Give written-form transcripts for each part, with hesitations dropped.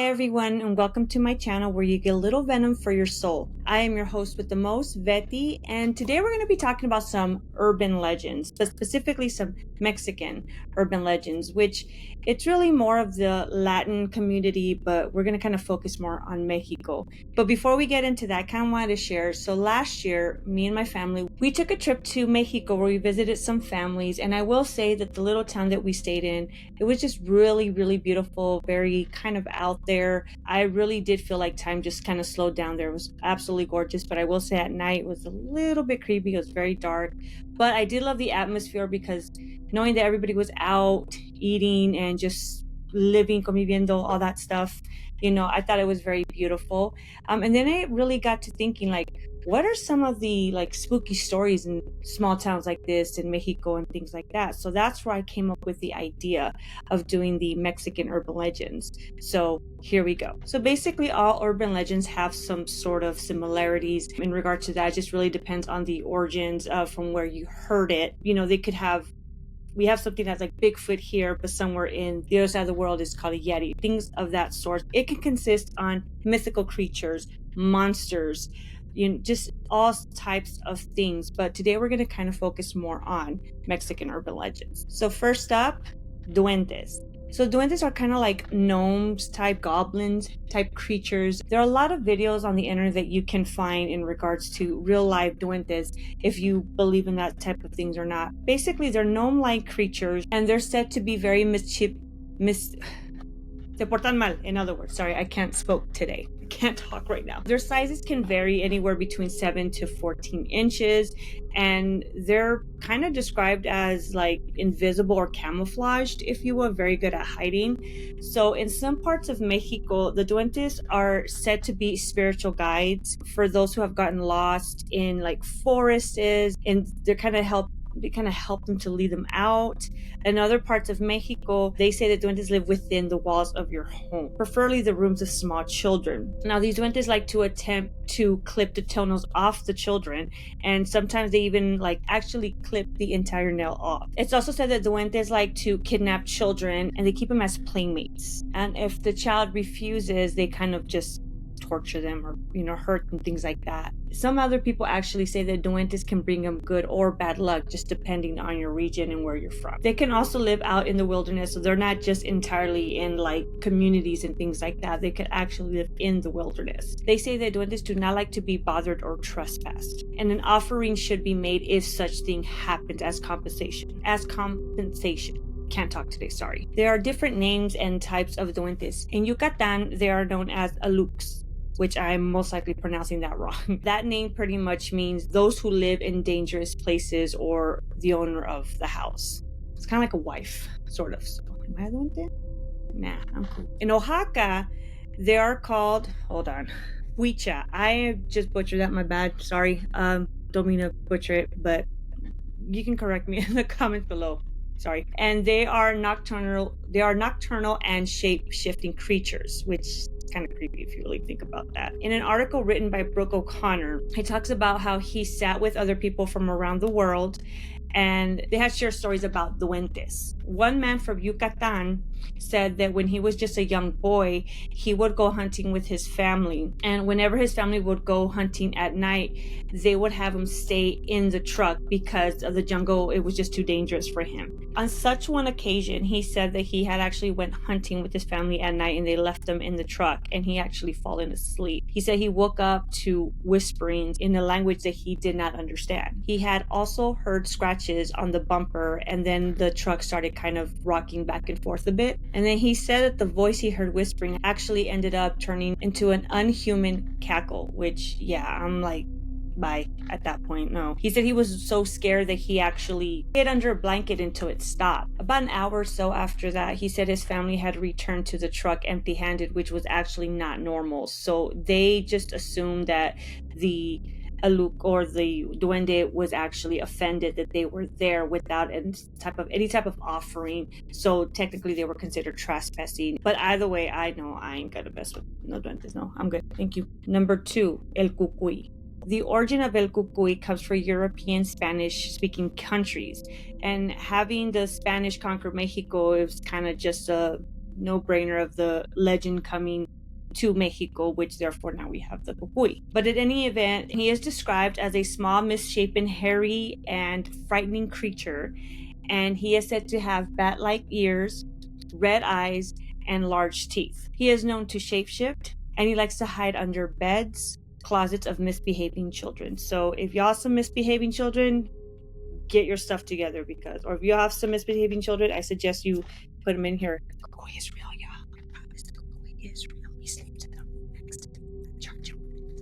everyone, and welcome to my channel where you get a little venom for your soul. I am your host with the most, Betty, and today we're going to be talking about some urban legends, but specifically some Mexican urban legends, which it's really more of the Latin community, but we're going to kind of focus more on Mexico. But before we get into that, I kind of wanted to share. So last year, me and my family, we took a trip to Mexico where we visited some families, and I will say that the little town that we stayed in, it was just really, really beautiful, very kind of out there. I really did feel like time just kind of slowed down there. It was absolutely gorgeous, but I will say at night it was a little bit creepy. It was very dark, but I did love the atmosphere because knowing that everybody was out eating and just living, conviviendo, all that stuff, you know, I thought it was very beautiful. And then I really got to thinking, like, what are some of the like spooky stories in small towns like this in Mexico and things like that? So that's where I came up with the idea of doing the Mexican urban legends. So here we go. So basically all urban legends have some sort of similarities in regard to that. It just really depends on the origins of from where you heard it. You know, they could have, we have something that's like Bigfoot here, but somewhere in the other side of the world is called a Yeti, things of that sort. It can consist on mythical creatures, monsters, you know, just all types of things. But today we're going to kind of focus more on Mexican urban legends. So first up, duendes. So duendes are kind of like gnomes type, goblins type creatures. There are a lot of videos on the internet that you can find in regards to real life duendes, if you believe in that type of things or not. Basically, they're gnome-like creatures, and they're said to be very se portan mal, in other words. Sorry, I can't spoke today. I can't talk right now. Their sizes can vary anywhere between 7 to 14 inches, and they're kind of described as like invisible or camouflaged, if you will, very good at hiding. So in some parts of Mexico, the duendes are said to be spiritual guides for those who have gotten lost in like forests, and they kind of help them to lead them out. In other parts of Mexico, they say that duendes live within the walls of your home, preferably the rooms of small children. Now, these duendes like to attempt to clip the toenails off the children, and sometimes they even like actually clip the entire nail off. It's also said that duendes like to kidnap children, and they keep them as playmates. And if the child refuses, they kind of just torture them or, you know, hurt and things like that. Some other people actually say that duendes can bring them good or bad luck, just depending on your region and where you're from. They can also live out in the wilderness, so they're not just entirely in like communities and things like that. They could actually live in the wilderness. They say that duendes do not like to be bothered or trespassed, and an offering should be made if such thing happens as compensation. Can't talk today, sorry. There are different names and types of duendes. In Yucatan, they are known as aluks, which I'm most likely pronouncing that wrong. That name pretty much means those who live in dangerous places or the owner of the house. It's kind of like a wife, sort of. So, am I a duende? Nah, I'm cool. In Oaxaca, they are called, hold on, huicha. I just butchered that, my bad, sorry. Don't mean to butcher it, but you can correct me in the comments below. Sorry. And they are nocturnal and shape-shifting creatures, which is kind of creepy if you really think about that. In an article written by Brooke O'Connor, he talks about how he sat with other people from around the world, and they had shared stories about duendes. One man from Yucatan said that when he was just a young boy, he would go hunting with his family. And whenever his family would go hunting at night, they would have him stay in the truck because of the jungle. It was just too dangerous for him. On such one occasion, he said that he had actually went hunting with his family at night and they left him in the truck and he actually fallen asleep. He said he woke up to whisperings in a language that he did not understand. He had also heard scratches on the bumper, and then the truck started kind of rocking back and forth a bit. And then he said that the voice he heard whispering actually ended up turning into an unhuman cackle, which, yeah, I'm like, bye at that point. No. He said he was so scared that he actually hid under a blanket until it stopped. About an hour or so after that, he said his family had returned to the truck empty-handed, which was actually not normal. So they just assumed that the aluk or the duende was actually offended that they were there without any type of offering. So technically they were considered trespassing. But either way, I know I ain't gonna mess with no duendes. No, I'm good. Thank you. Number 2, el cucuy. The origin of el cucuy comes from European Spanish-speaking countries, and having the Spanish conquer Mexico, it was kind of just a no-brainer of the legend coming to Mexico, which therefore now we have the cucuy. But at any event, he is described as a small, misshapen, hairy, and frightening creature, and he is said to have bat-like ears, red eyes, and large teeth. He is known to shapeshift, and he likes to hide under beds, closets of misbehaving children. So if y'all some misbehaving children, get your stuff together, because, or if you have some misbehaving children, I suggest you put them in here. Cucuy is real, y'all. I promise the cucuy is real. He sleeps in the room next to the church.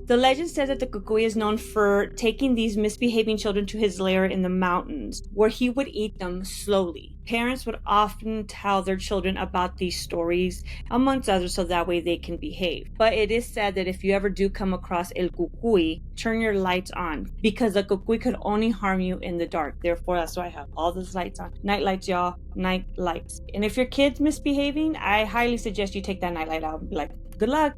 The legend says that the cucuy is known for taking these misbehaving children to his lair in the mountains, where he would eat them slowly. Parents would often tell their children about these stories, amongst others, so that way they can behave. But it is said that if you ever do come across el cucuy, turn your lights on, because the cucuy could only harm you in the dark. Therefore, that's why I have all those lights on. Night lights, y'all. Night lights. And if your kid's misbehaving, I highly suggest you take that night light out and be like, good luck.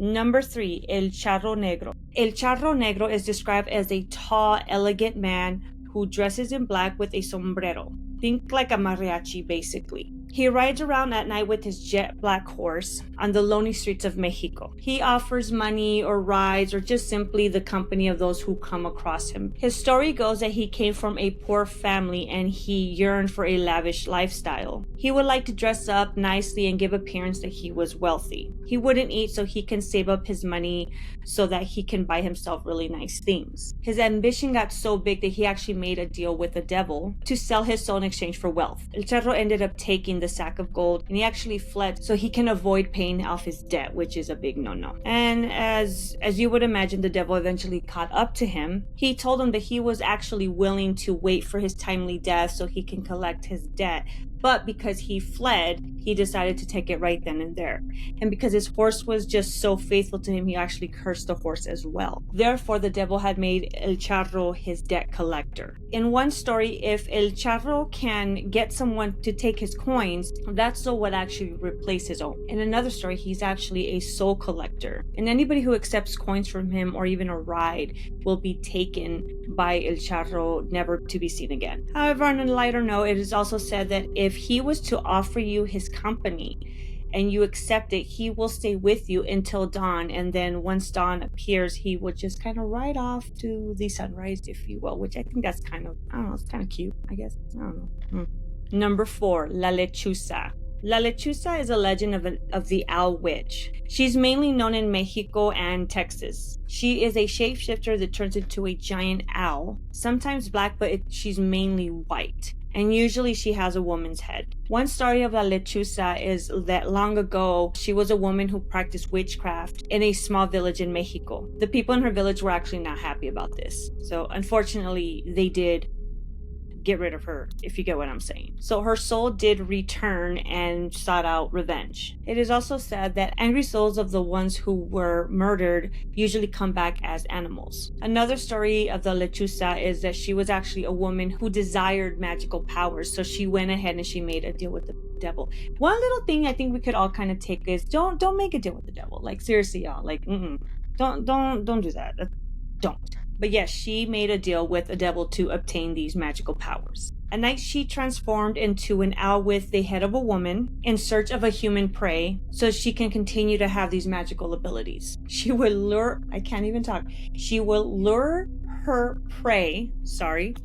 Number 3, El Charro Negro. El Charro Negro is described as a tall, elegant man who dresses in black with a sombrero. Think like a mariachi, basically. He rides around at night with his jet black horse on the lonely streets of Mexico. He offers money or rides or just simply the company of those who come across him. His story goes that he came from a poor family and he yearned for a lavish lifestyle. He would like to dress up nicely and give appearance that he was wealthy. He wouldn't eat so he can save up his money so that he can buy himself really nice things. His ambition got so big that he actually made a deal with the devil to sell his soul in exchange for wealth. El Charro ended up taking the sack of gold and he actually fled so he can avoid paying off his debt, which is a big no-no. And as you would imagine, the devil eventually caught up to him. He told him that he was actually willing to wait for his timely death so he can collect his debt. But because he fled, he decided to take it right then and there. And because his horse was just so faithful to him, he actually cursed the horse as well. Therefore, the devil had made El Charro his debt collector. In one story, if El Charro can get someone to take his coins, that soul would actually replace his own. In another story, he's actually a soul collector. And anybody who accepts coins from him or even a ride will be taken by El Charro, never to be seen again. However, on a lighter note, it is also said that if he was to offer you his company and you accept it, he will stay with you until dawn, and then once dawn appears, he would just kind of ride off to the sunrise, if you will, which I think that's kind of, I don't know, it's kind of cute, I guess. I don't know. Number 4, La Lechuza. La Lechuza is a legend of the Owl Witch. She's mainly known in Mexico and Texas. She is a shapeshifter that turns into a giant owl, sometimes black, but she's mainly white. And usually she has a woman's head. One story of La Lechuza is that long ago, she was a woman who practiced witchcraft in a small village in Mexico. The people in her village were actually not happy about this. So unfortunately, they did get rid of her, if you get what I'm saying. So her soul did return and sought out revenge. It is also said that angry souls of the ones who were murdered usually come back as animals. Another story of the Lechuza is that she was actually a woman who desired magical powers, so she went ahead and she made a deal with the devil. One little thing I think we could all kind of take is don't make a deal with the devil. Like, seriously, y'all, like, don't do that. Don't. But yes, she made a deal with the devil to obtain these magical powers. At night, she transformed into an owl with the head of a woman in search of a human prey so she can continue to have these magical abilities. She will lure, I can't even talk. She will lure her prey,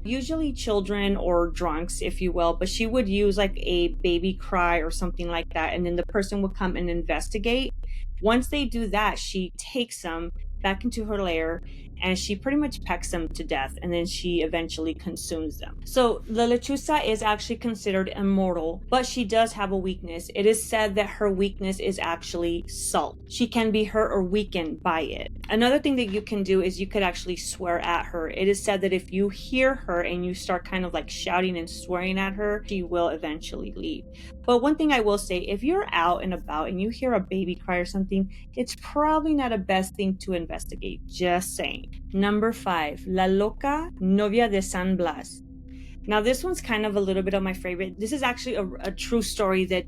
usually children or drunks, if you will, but she would use like a baby cry or something like that, and then the person would come and investigate. Once they do that, she takes them back into her lair and she pretty much pecks them to death, and then she eventually consumes them. So the Lechuza is actually considered immortal, but she does have a weakness. It is said that her weakness is actually salt. She can be hurt or weakened by it. Another thing that you can do is you could actually swear at her. It is said that if you hear her and you start kind of like shouting and swearing at her, she will eventually leave. But one thing I will say, if you're out and about and you hear a baby cry or something, it's probably not a best thing to investigate. Just saying. Number 5, La Loca Novia de San Blas. Now this one's kind of a little bit of my favorite. This is actually a true story that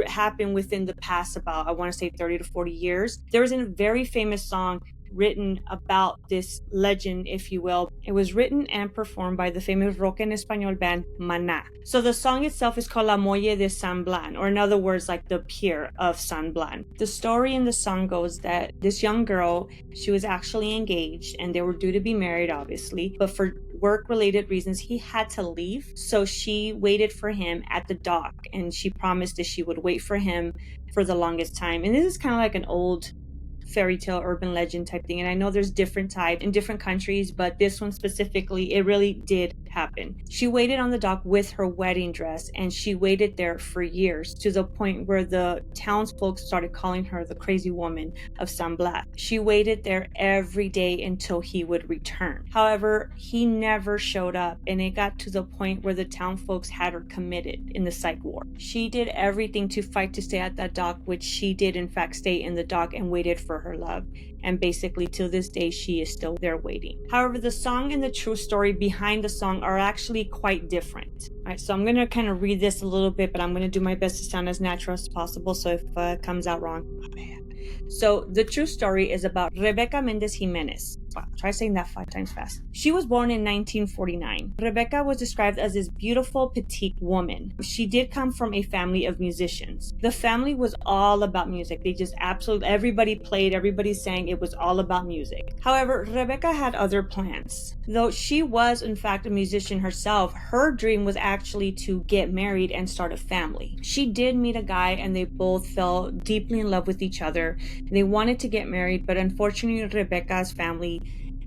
happened within the past about, I want to say 30 to 40 years. There was a very famous song written about this legend, if you will. It was written and performed by the famous rock en español band Maná. So the song itself is called La Muelle de San Blan, or in other words, like the pier of San Blan. The story in the song goes that this young girl, she was actually engaged and they were due to be married, obviously, but for work-related reasons, he had to leave. So she waited for him at the dock, and she promised that she would wait for him for the longest time. And this is kind of like an old fairy tale urban legend type thing, and I know there's different type in different countries, but this one specifically, it really did happen. She waited on the dock with her wedding dress, and she waited there for years, to the point where the townsfolk started calling her the crazy woman of San Blas. She waited there every day until he would return. However, he never showed up, and it got to the point where the townfolks had her committed in the psych ward. She did everything to fight to stay at that dock, which she did in fact stay in the dock and waited for her love, and basically to this day she is still there waiting. However, the song and the true story behind the song are actually quite different. All right, so I'm going to kind of read this a little bit, but I'm going to do my best to sound as natural as possible, so if it comes out wrong, oh man. So the true story is about Rebecca Mendez Jimenez. Wow, try saying that 5 times fast. She was born in 1949. Rebecca was described as this beautiful petite woman. She did come from a family of musicians. The family was all about music. They just absolutely, everybody played, everybody sang. It was all about music. However, Rebecca had other plans. Though she was in fact a musician herself, her dream was actually to get married and start a family. She did meet a guy and they both fell deeply in love with each other. They wanted to get married, but unfortunately Rebecca's family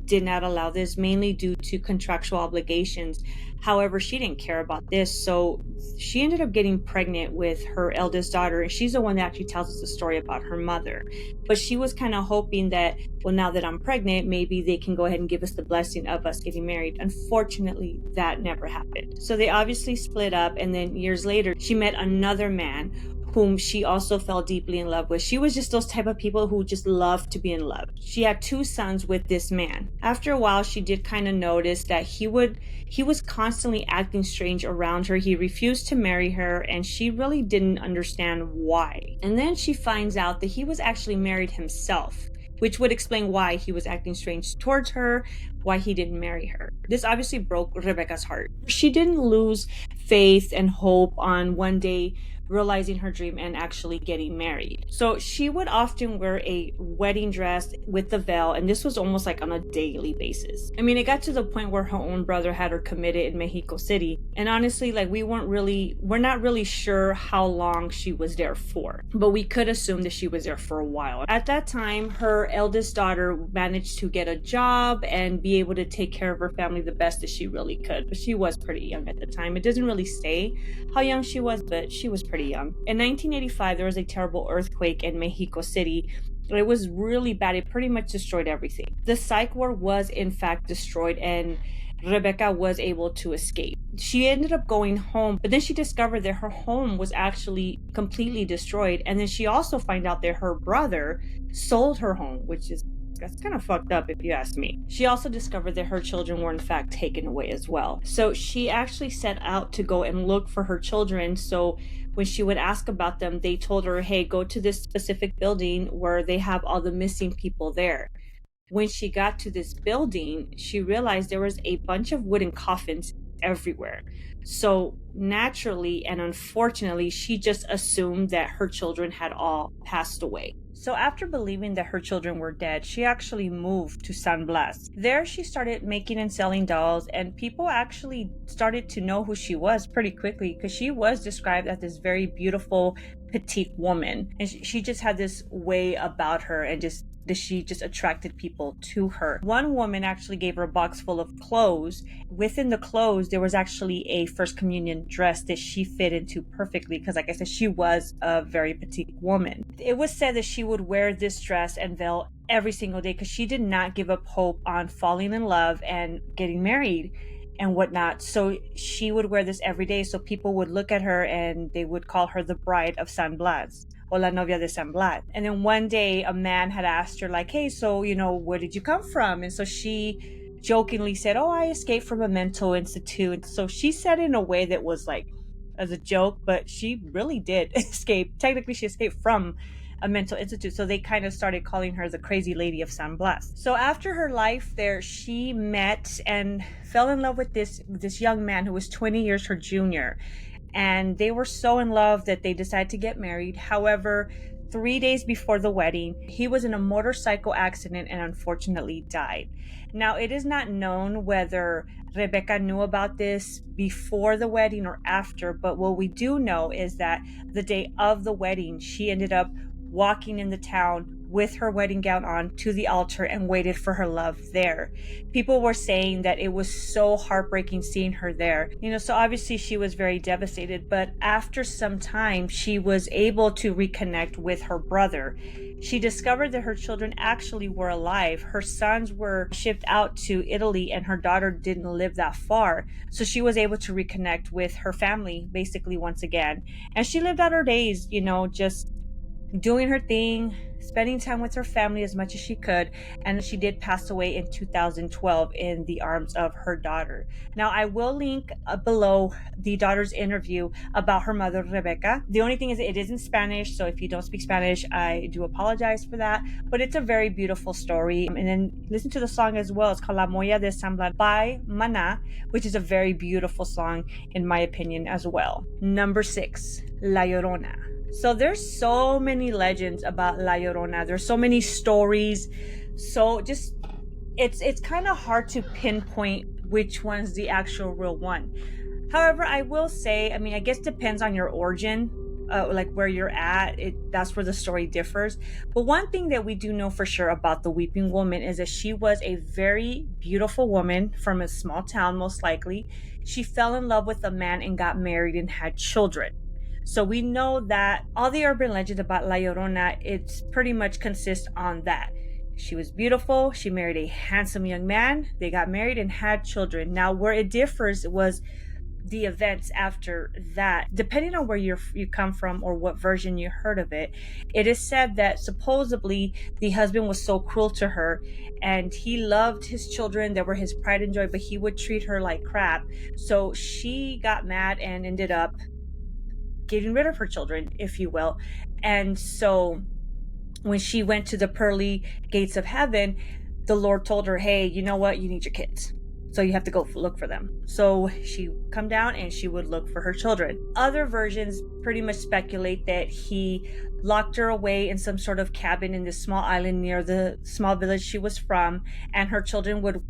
did not allow this, mainly due to contractual obligations. However, she didn't care about this, so she ended up getting pregnant with her eldest daughter, and she's the one that actually tells us the story about her mother. But she was kind of hoping that, well, now that I'm pregnant, maybe they can go ahead and give us the blessing of us getting married. Unfortunately, that never happened. So they obviously split up, and then years later, she met another man whom she also fell deeply in love with. She was just those type of people who just love to be in love. She had 2 sons with this man. After a while, she did kind of notice that he was constantly acting strange around her. He refused to marry her, and she really didn't understand why. And then she finds out that he was actually married himself, which would explain why he was acting strange towards her, why he didn't marry her. This obviously broke Rebecca's heart. She didn't lose faith and hope on one day realizing her dream and actually getting married. So she would often wear a wedding dress with the veil, and this was almost like on a daily basis. I mean, it got to the point where her own brother had her committed in Mexico City, and honestly, like, we're not really sure how long she was there for, but we could assume that she was there for a while. At that time, her eldest daughter managed to get a job and be able to take care of her family the best that she really could, but she was pretty young at the time. It doesn't really say how young she was, but she was pretty young. In 1985, there was a terrible earthquake in Mexico City. It was really bad. It pretty much destroyed everything. The psych ward was in fact destroyed, and Rebecca was able to escape. She ended up going home, but then she discovered that her home was actually completely destroyed. And then she also found out that her brother sold her home, that's kind of fucked up if you ask me. She also discovered that her children were in fact taken away as well. So she actually set out to go and look for her children. So when she would ask about them, they told her, hey, go to this specific building where they have all the missing people there. When she got to this building, she realized there was a bunch of wooden coffins everywhere. So naturally and unfortunately, she just assumed that her children had all passed away. So after believing that her children were dead, she actually moved to San Blas. There she started making and selling dolls, and people actually started to know who she was pretty quickly, because she was described as this very beautiful petite woman, and she just had this way about her, and she just attracted people to her. One woman actually gave her a box full of clothes. Within the clothes, there was actually a First Communion dress that she fit into perfectly, because like I said, she was a very petite woman. It was said that she would wear this dress and veil every single day because she did not give up hope on falling in love and getting married and whatnot. So she would wear this every day, so people would look at her and they would call her the bride of San Blas, or la novia de San Blas. And then one day a man had asked her, like, hey, so, where did you come from? And so she jokingly said, oh, I escaped from a mental institute. And so she said in a way that was like as a joke, but she really did escape. Technically, she escaped from a mental institute. So they kind of started calling her the crazy lady of San Blas. So after her life there, she met and fell in love with this young man who was 20 years her junior. And they were so in love that they decided to get married. However, 3 days before the wedding, he was in a motorcycle accident and unfortunately died. Now, it is not known whether Rebecca knew about this before the wedding or after, but what we do know is that the day of the wedding, she ended up walking in the town with her wedding gown on to the altar and waited for her love there. People were saying that it was so heartbreaking seeing her there. So obviously she was very devastated, but after some time, she was able to reconnect with her brother. She discovered that her children actually were alive. Her sons were shipped out to Italy and her daughter didn't live that far. So she was able to reconnect with her family basically once again. And she lived out her days, just doing her thing, spending time with her family as much as she could. And she did pass away in 2012 in the arms of her daughter. Now, I will link below the daughter's interview about her mother, Rebecca. The only thing is it is in Spanish, so if you don't speak Spanish, I do apologize for that. But it's a very beautiful story. And then listen to the song as well. It's called La Moya de San Blas by Maná, which is a very beautiful song in my opinion as well. Number 6, La Llorona. So there's so many legends about La Llorona. There's so many stories. So just it's kind of hard to pinpoint which one's the actual real one. However, I will say, I guess depends on your origin, like where you're at. That's where the story differs. But one thing that we do know for sure about the Weeping Woman is that she was a very beautiful woman from a small town, most likely. She fell in love with a man and got married and had children. So we know that all the urban legends about La Llorona, it's pretty much consists on that. She was beautiful. She married a handsome young man. They got married and had children. Now, where it differs was the events after that. Depending on where you come from or what version you heard of it, it is said that supposedly the husband was so cruel to her and he loved his children. They were his pride and joy, but he would treat her like crap. So she got mad and ended up getting rid of her children, if you will. And so when she went to the pearly gates of heaven, the Lord told her, hey, you know what? You need your kids. So you have to go look for them. So she come down and she would look for her children. Other versions pretty much speculate that he locked her away in some sort of cabin in this small island near the small village she was from, and her children would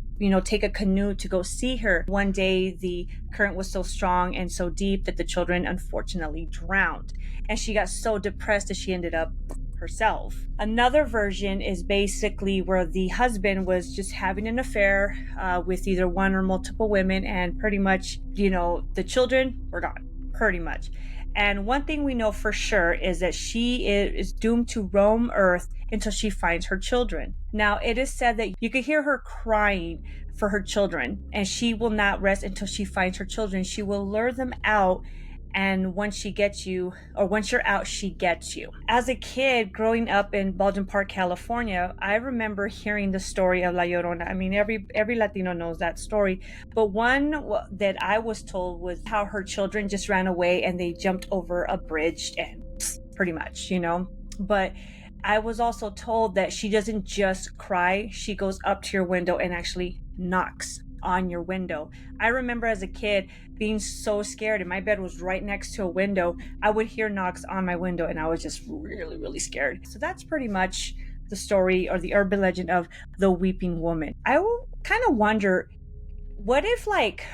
take a canoe to go see her. One day, the current was so strong and so deep that the children unfortunately drowned. And she got so depressed that she ended up herself. Another version is basically where the husband was just having an affair with either one or multiple women, and pretty much, the children were gone, pretty much. And one thing we know for sure is that she is doomed to roam Earth until she finds her children. Now, it is said that you could hear her crying for her children, and she will not rest until she finds her children. She will lure them out, and once she gets you, or once you're out, she gets you. As a kid growing up in Baldwin Park, California, I remember hearing the story of La Llorona. Every Latino knows that story, but one that I was told was how her children just ran away and they jumped over a bridge and pretty much, But I was also told that she doesn't just cry. She goes up to your window and actually knocks on your window. I remember as a kid being so scared, and my bed was right next to a window. I would hear knocks on my window and I was just really, really scared. So that's pretty much the story or the urban legend of the Weeping Woman. I kind of wonder, what if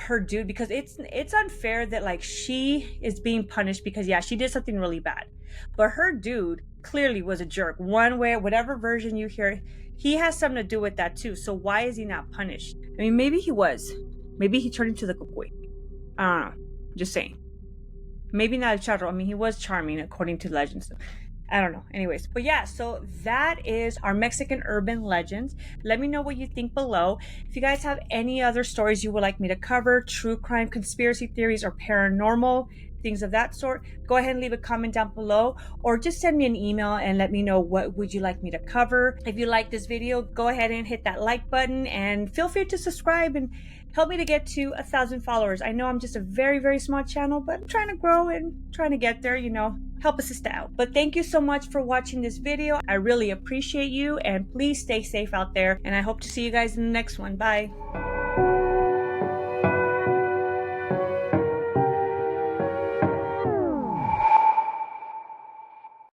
her dude, because it's unfair that she is being punished because she did something really bad, but her dude clearly was a jerk. One way, whatever version you hear, he has something to do with that too. So why is he not punished? Maybe he was. Maybe he turned into the cucuy. I don't know. Just saying. Maybe not a Charro. He was charming according to legends. I don't know. Anyways, but so that is our Mexican urban legends. Let me know what you think below. If you guys have any other stories you would like me to cover, true crime, conspiracy theories, or paranormal things of that sort, go ahead and leave a comment down below, or just send me an email and let me know what would you like me to cover. If you like this video, go ahead and hit that like button, and feel free to subscribe and help me to get to 1,000 followers. I know I'm just a very, very small channel, but I'm trying to grow and trying to get there, you know, help a sister out. But thank you so much for watching this video. I really appreciate you, and please stay safe out there, and I hope to see you guys in the next one. Bye.